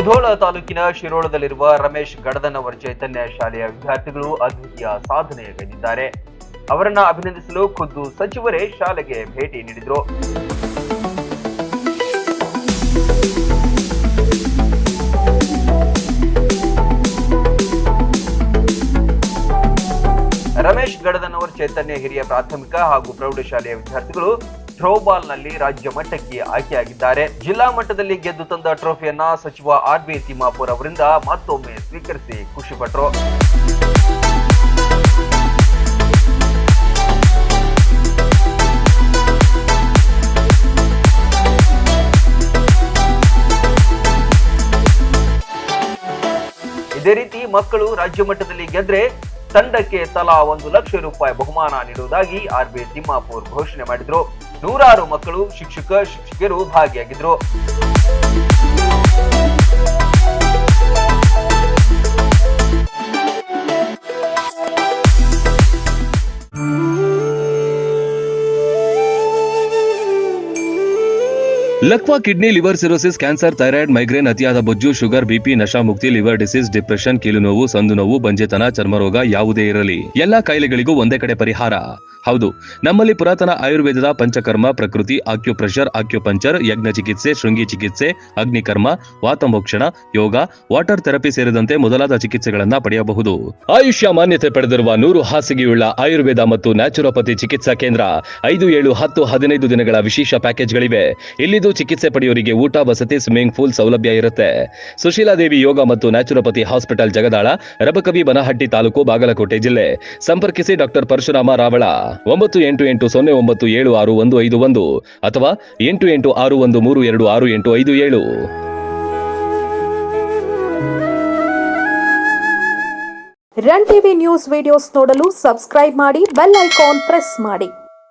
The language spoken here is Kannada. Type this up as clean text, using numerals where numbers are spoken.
ಮುಧೋಳ ತಾಲೂಕಿನ ಶಿರೋಳದಲ್ಲಿರುವ ರಮೇಶ್ ಗಡದನವರ್ ಚೈತನ್ಯ ಶಾಲೆಯ ವಿದ್ಯಾರ್ಥಿಗಳು ಅದ್ವಿತೀಯ ಸಾಧನೆಗೈದಿದ್ದಾರೆ. ಅವರನ್ನ ಅಭಿನಂದಿಸಲು ಖುದ್ದು ಸಚಿವರೇ ಶಾಲೆಗೆ ಭೇಟಿ ನೀಡಿದರು. ರಮೇಶ್ ಗಡದನವರ್ ಚೈತನ್ಯ ಹಿರಿಯ ಪ್ರಾಥಮಿಕ ಹಾಗೂ ಪ್ರೌಢಶಾಲೆಯ ವಿದ್ಯಾರ್ಥಿಗಳು ಥ್ರೋಬಾಲ್ನಲ್ಲಿ ರಾಜ್ಯ ಮಟ್ಟಕ್ಕೆ ಆಯ್ಕೆಯಾಗಿದ್ದಾರೆ. ಜಿಲ್ಲಾ ಮಟ್ಟದಲ್ಲಿ ಗೆದ್ದು ತಂದ ಟ್ರೋಫಿಯನ್ನ ಸಚಿವ ಆರ್.ಬಿ. ತಿಮ್ಮಾಪುರ್ ಅವರಿಂದ ಮತ್ತೊಮ್ಮೆ ಸ್ವೀಕರಿಸಿ ಖುಷಿಪಟ್ಟರು. ಇದೇ ರೀತಿ ಮಕ್ಕಳು ರಾಜ್ಯ ಮಟ್ಟದಲ್ಲಿ ಗೆದ್ರೆ ತಂಡಕ್ಕೆ ತಲಾ 1 ಲಕ್ಷ ರೂಪಾಯಿ ಬಹುಮಾನ ನೀಡುವುದಾಗಿ ಆರ್.ಬಿ. ತಿಮ್ಮಾಪುರ್ ಘೋಷಣೆ ಮಾಡಿದ್ರು. ನೂರಾರು ಮಕ್ಕಳು ಶಿಕ್ಷಕಿಯರು ಭಾಗಿಯಾಗಿದ್ರು. ಲಕ್ವಾ kidney, liver cirrhosis, cancer, thyroid, migraine, ಅತಿಯಾದ ಬೊಜ್ಜು, ಶುಗರ್, ಬಿಪಿ, ನಶಾ ಮುಕ್ತಿ, ಲಿವರ್ ಡಿಸೀಸ್, ಡಿಪ್ರೆಷನ್, ಕೀಲು ನೋವು, ಸಂದು ನೋವು, ಬಂಜೆತನ, ಚರ್ಮರೋಗ ಯಾವುದೇ ಇರಲಿ ಎಲ್ಲಾ ಕಾಯಿಲೆಗಳಿಗೂ ಒಂದೇ ಕಡೆ ಪರಿಹಾರ. ಹೌದು, ನಮ್ಮಲ್ಲಿ ಪುರಾತನ ಆಯುರ್ವೇದದ ಪಂಚಕರ್ಮ, ಪ್ರಕೃತಿ, ಆಕ್ಯುಪ್ರೆಷರ್, ಆಕ್ಯುಪಂಚರ್, ಯಜ್ಞ ಚಿಕಿತ್ಸೆ, ಶೃಂಗಿ ಚಿಕಿತ್ಸೆ, ಅಗ್ನಿಕರ್ಮ, ವಾತಮೋಕ್ಷಣ, ಯೋಗ, ವಾಟರ್ ಥೆರಪಿ ಸೇರಿದಂತೆ ಮೊದಲಾದ ಚಿಕಿತ್ಸೆಗಳನ್ನ ಪಡೆಯಬಹುದು. ಆಯುಷ್ಯ ಮಾನ್ಯತೆ ಪಡೆದಿರುವ 100 ಹಾಸಿಗೆಯುಳ್ಳ ಆಯುರ್ವೇದ ಮತ್ತು ನ್ಯಾಚುರೋಪತಿ ಚಿಕಿತ್ಸಾ ಕೇಂದ್ರ 5, 7, 10, 15 ದಿನಗಳ ವಿಶೇಷ ಪ್ಯಾಕೇಜ್ಗಳಿವೆ. ಇಲ್ಲಿದ್ದು ಚಿಕಿತ್ಸೆ ಪಡೆಯೋರಿಗೆ ಊಟ, ವಸತಿ, ಸ್ವಿಮ್ಮಿಂಗ್ ಪೂಲ್ ಸೌಲಭ್ಯ ಇರುತ್ತೆ. ಸುಶೀಲಾದೇವಿ ಯೋಗ ಮತ್ತು ನ್ಯಾಚುರೋಪತಿ ಹಾಸ್ಪಿಟಲ್, ಜಗದಾಳ, ರಬಕವಿ, ಬನಹಟ್ಟಿ ತಾಲೂಕು, ಬಾಗಲಕೋಟೆ ಜಿಲ್ಲೆ. ಸಂಪರ್ಕಿಸಿ ಡಾಕ್ಟರ್ ಪರಶುರಾಮ ರಾವಳ 9880076151 ಅಥವಾ 8861326857. ರನ್ ಟಿವಿ ನ್ಯೂಸ್ ವಿಡಿಯೋಸ್ ನೋಡಲು ಸಬ್ಸ್ಕ್ರೈಬ್ ಮಾಡಿ, ಬೆಲ್ ಐಕಾನ್ ಪ್ರೆಸ್ ಮಾಡಿ.